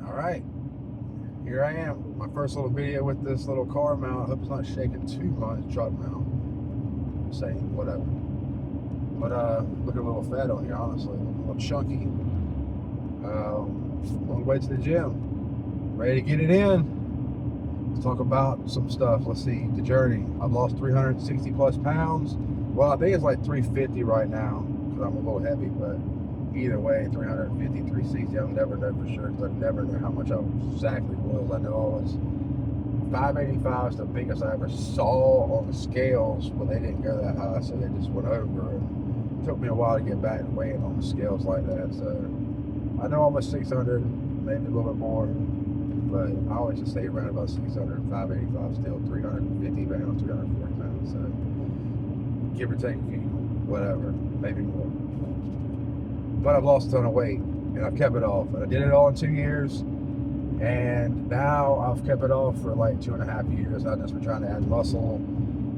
All right, here I am. My first little video with this little car mount. I hope it's not shaking too much. Truck mount. Saying whatever. But looking a little fat on here, honestly. Looking a little chunky. On the way to the gym. Ready to get it in. Let's talk about some stuff. Let's see, the journey. I've lost 360 plus pounds. Well, I think it's like 350 right now because I'm a little heavy, but either way, 350, 360, I'll never know for sure because I never know how much I exactly was. I know I was 585 is the biggest I ever saw on the scales, but they didn't go that high, so they just went over. And it took me a while to get back to weighing on the scales like that, so I know almost 600, maybe a little bit more, but I always just stay around about 600, 585, still 350 pounds, 340 pounds, so give or take a few, whatever, maybe more. But I've lost a ton of weight, and I've kept it off, and I did it all in 2 years, and now I've kept it off for like 2.5 years. I've just been trying to add muscle.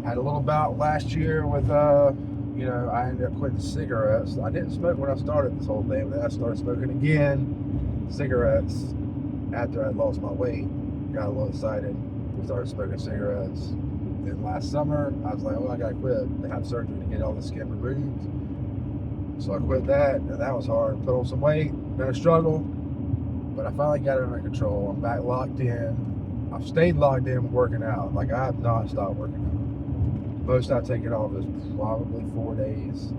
Had a little bout last year with, I ended up quitting cigarettes. I didn't smoke when I started this whole thing, but then I started smoking again, cigarettes, after I lost my weight. Got a little excited, started smoking cigarettes. Then last summer, I was like, well, I gotta quit to have surgery to get all the skin removed. So I quit that, and that was hard. Put on some weight, been a struggle, but I finally got it under control. I'm back locked in. I've stayed locked in working out. Like, I have not stopped working out. Most I've taken off is probably 4 days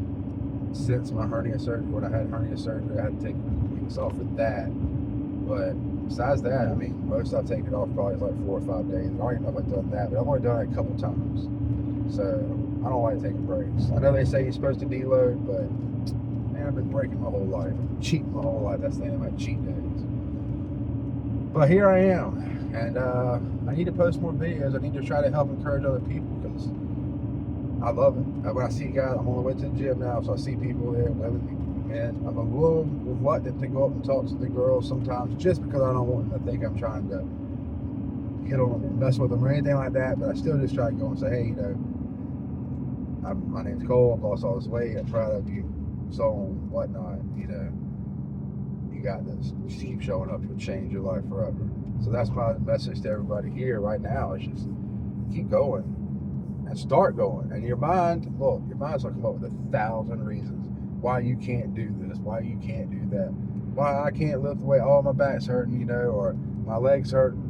since my hernia surgery. When I had hernia surgery, I had to take weeks off with that. But besides that, I mean, most I've taken off probably is like 4 or 5 days. I don't even know if I've done that, but I've only done it a couple times. So I don't like taking breaks. I know they say you're supposed to deload, but man, I've been breaking my whole life. I'm cheating my whole life. That's the end of my cheat days. But here I am, and I need to post more videos. I need to try to help encourage other people because I love it. When I see guys, I'm on the way to the gym now, so I see people there, women, and I'm a little reluctant to go up and talk to the girls sometimes just because I don't want them to think I'm trying to hit on them or mess with them or anything like that, but I still just try to go and say, hey, my name's Cole, I've lost all this weight, I'm proud of you, so on, whatnot, you got this. Just keep showing up, you'll change your life forever. So that's my message to everybody here right now, is just keep going and start going. And your mind's going to come up with 1,000 reasons why you can't do this, why you can't do that, why I can't lift the weight, oh, my back's hurting, or my legs hurting,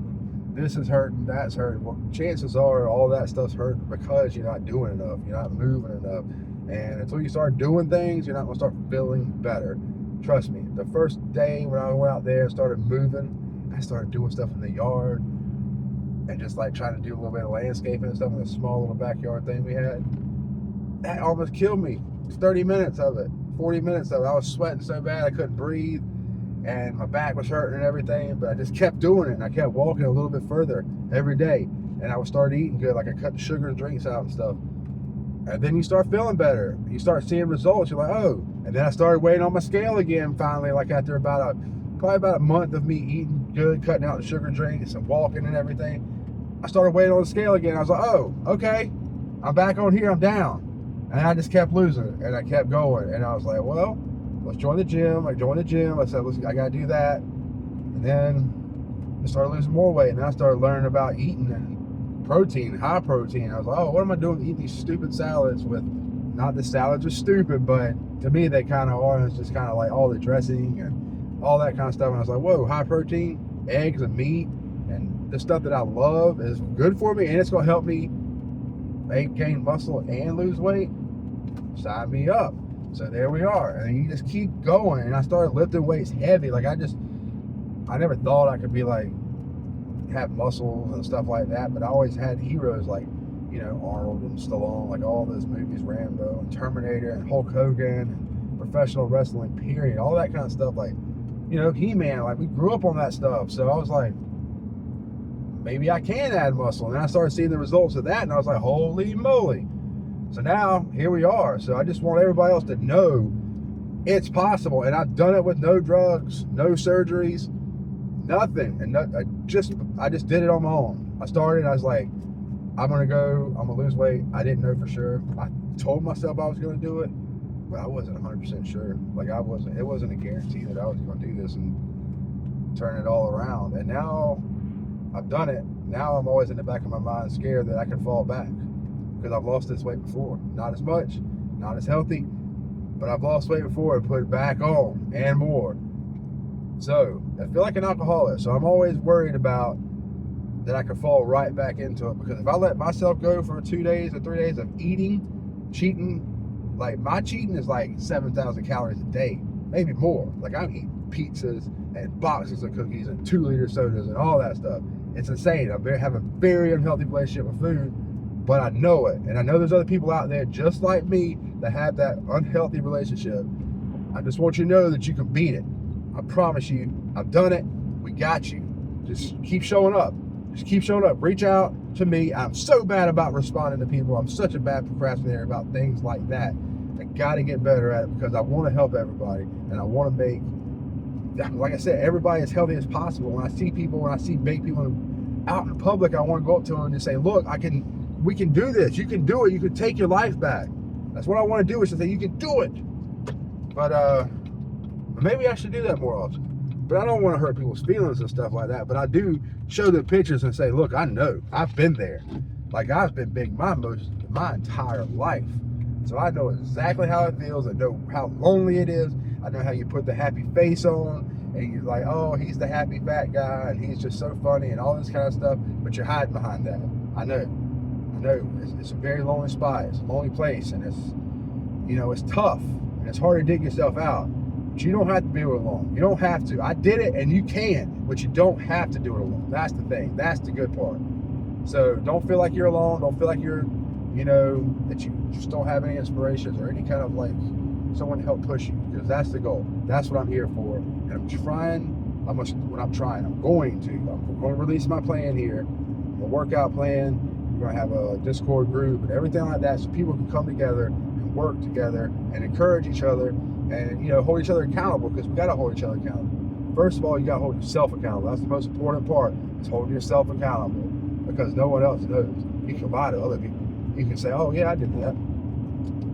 this is hurting, that's hurting. Well, chances are all that stuff's hurting because you're not doing enough, you're not moving enough. And until you start doing things, you're not going to start feeling better. Trust me, the first day when I went out there and started moving, I started doing stuff in the yard and just like trying to do a little bit of landscaping and stuff in a small little backyard thing we had. That almost killed me. 30 minutes of it, 40 minutes of it. I was sweating so bad I couldn't breathe and my back was hurting and everything, but I just kept doing it and I kept walking a little bit further every day. And I would start eating good, like I cut the sugar and drinks out and stuff. And then you start feeling better. You start seeing results. You're like, oh. And then I started weighing on my scale again finally, like after probably about a month of me eating good, cutting out the sugar drinks and walking and everything. I started weighing on the scale again. I was like, oh, okay. I'm back on here. I'm down. And I just kept losing it. And I kept going. And I was like, well, let's join the gym. I joined the gym. I said, I got to do that. And then I started losing more weight. And then I started learning about eating and protein, high protein. I was like, oh, what am I doing eating these stupid salads with, not the salads are stupid, but to me they kind of are. It's just kind of like all the dressing and all that kind of stuff. And I was like, whoa, high protein, eggs and meat, and the stuff that I love is good for me, and it's going to help me gain muscle and lose weight. Sign me up. So there we are. And you just keep going. And I started lifting weights heavy. Like I never thought I could be like, have muscles and stuff like that, but I always had heroes like, Arnold and Stallone, like all those movies, Rambo and Terminator and Hulk Hogan and professional wrestling, period, all that kind of stuff, like, He-Man, like we grew up on that stuff. So I was like, maybe I can add muscle. And I started seeing the results of that, and I was like, holy moly. So now here we are. So I just want everybody else to know it's possible, and I've done it with no drugs, no surgeries, nothing. And I just did it on my own. I started, I was like, I'm gonna lose weight. I didn't know for sure. I told myself I was gonna do it, but I wasn't 100% sure. Like it wasn't a guarantee that I was gonna do this. And turn it all around. And now I've done it. Now I'm always in the back of my mind scared that I can fall back because I've lost this weight before. Not as much, not as healthy, but I've lost weight before and put it back on and more. So I feel like an alcoholic. So I'm always worried about that I could fall right back into it, because if I let myself go for 2 days or 3 days of eating, cheating, like my cheating is like 7,000 calories a day, maybe more. Like I'm eating pizzas and boxes of cookies and 2-liter sodas and all that stuff. It's insane. I have a very unhealthy relationship with food, but I know it. And I know there's other people out there just like me that have that unhealthy relationship. I just want you to know that you can beat it. I promise you, I've done it. We got you. Just keep showing up. Just keep showing up. Reach out to me. I'm so bad about responding to people. I'm such a bad procrastinator about things like that. I got to get better at it because I want to help everybody. And I want to make, like I said, everybody as healthy as possible. When I see people, when I see big people out in public, I want to go up to them and just say, look, we can do this. You can do it. You can take your life back. That's what I want to do, is to say you can do it. But maybe I should do that more often. But I don't want to hurt people's feelings and stuff like that. But I do show the pictures and say, look, I know. I've been there. Like, I've been big my entire life. So I know exactly how it feels. I know how lonely it is. I know how you put the happy face on and you're like, oh, he's the happy fat guy and he's just so funny and all this kind of stuff. But you're hiding behind that. I know. It's a very lonely spot. It's a lonely place. And it's tough. And it's hard to dig yourself out. But you don't have to be alone. You don't have to. I did it and you can, but you don't have to do it alone. That's the thing. That's the good part. So don't feel like you're alone. Don't feel like you're, that you just don't have any inspirations or any kind of like someone to help push you, because that's the goal. That's what I'm here for. And I'm going to release my plan here, a workout plan. We're going to have a Discord group and everything like that, so people can come together and work together and encourage each other and, hold each other accountable, because we got to hold each other accountable. First of all, you got to hold yourself accountable. That's the most important part, is holding yourself accountable, because no one else knows. You can lie to other people. You can say, oh, yeah, I did that.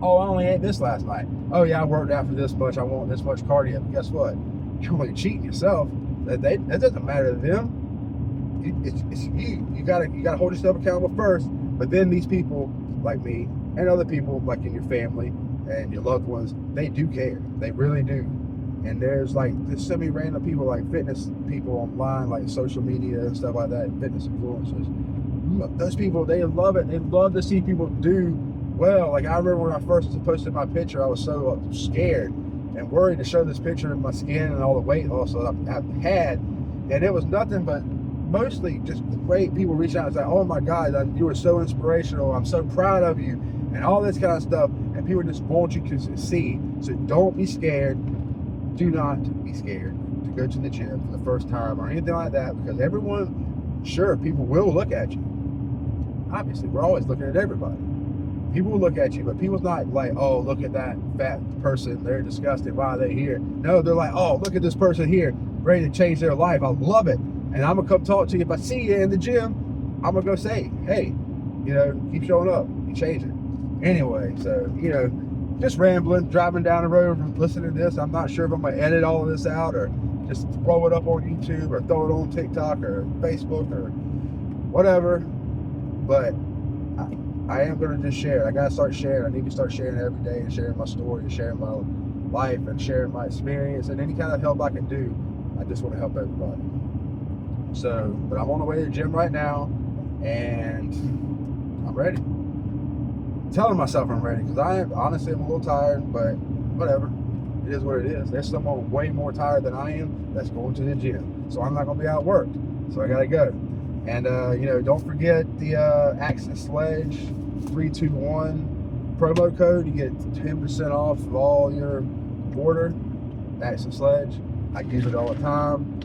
Oh, I only ate this last night. Oh, yeah, I worked out for this much. I want this much cardio. But guess what? You're only cheating yourself. That doesn't matter to them. It's you. You gotta hold yourself accountable first. But then these people like me and other people like in your family and your loved ones, they do care. They really do. And there's so many random people, like fitness people online, like social media and stuff like that, fitness influencers. Those people, they love it. They love to see people do well. Like, I remember when I first posted my picture, I was so scared and worried to show this picture of my skin and all the weight loss that I've had. And it was nothing but mostly just great people reaching out and saying, oh my God, you were so inspirational. I'm so proud of you. And all this kind of stuff. And people just want you to succeed. So don't be scared. Do not be scared to go to the gym for the first time or anything like that, because people will look at you. Obviously, we're always looking at everybody. People will look at you, but people's not like, oh, look at that fat person. They're disgusted. Why are they here? No, they're like, oh, look at this person here, ready to change their life. I love it. And I'm going to come talk to you. If I see you in the gym, I'm going to go say, hey, keep showing up. You change it. Anyway, so, just rambling, driving down the road, listening to this. I'm not sure if I'm going to edit all of this out or just throw it up on YouTube or throw it on TikTok or Facebook or whatever. But I am going to just share. I got to start sharing. I need to start sharing every day and sharing my story and sharing my life and sharing my experience and any kind of help I can do. I just want to help everybody. So, but I'm on the way to the gym right now and I'm ready. I'm telling myself I'm ready, because I'm a little tired, but whatever. It is what it is. There's someone way more tired than I am that's going to the gym. So I'm not going to be outworked. So I got to go. And, don't forget the Access Sledge 321 promo code. You get 10% off of all your order. Access Sledge. I use it all the time.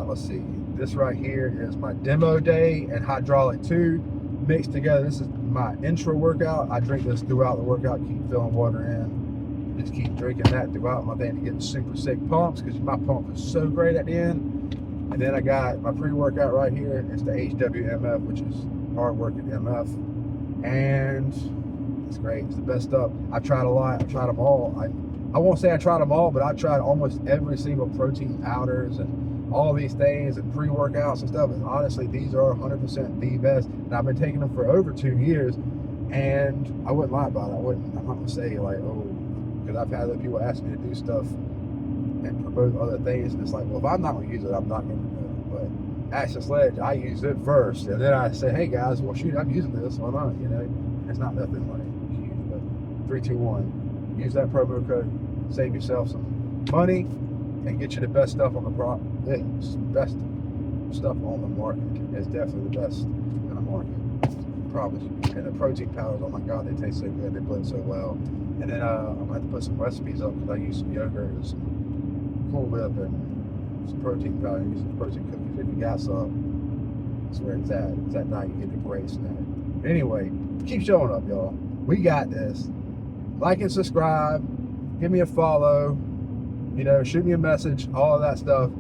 Let's see. This right here is my demo day and hydraulic 2 mixed together. This is my intro workout. I drink this throughout the workout, keep filling water in. Just keep drinking that throughout my thing to get super sick pumps, because my pump is so great at the end. And then I got my pre-workout right here. It's the HWMF, which is hard working MF. And it's great. It's the best stuff. I've tried a lot. I've tried them all. I won't say I tried them all, but I tried almost every single protein powders and all these things and pre-workouts and stuff. And honestly, these are 100% the best. And I've been taking them for over 2 years, and I wouldn't lie about it. I'm not gonna say like, oh, because I've had other people ask me to do stuff and promote other things, and it's like, well, if I'm not gonna use it, I'm not gonna do it. But Action Sledge, I used it first, and then I say, hey guys, well shoot, I'm using this, why not? You know, it's not nothing like huge, but 3, 2, 1, use that promo code, save yourself some money, and get you the best stuff on the best stuff on the market. It's definitely the best in the market. Promise. And the protein powders, oh my god, they taste so good, they blend so well. And then I'm gonna have to put some recipes up because I use some yogurt and some Cool Whip and some protein powder, use some protein cookies. If you got some, that's where it's at. It's that night you get the great snack. Anyway, keep showing up, y'all. We got this. Like and subscribe. Give me a follow. You know, shoot me a message, all of that stuff.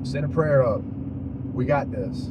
Send a prayer up. We got this.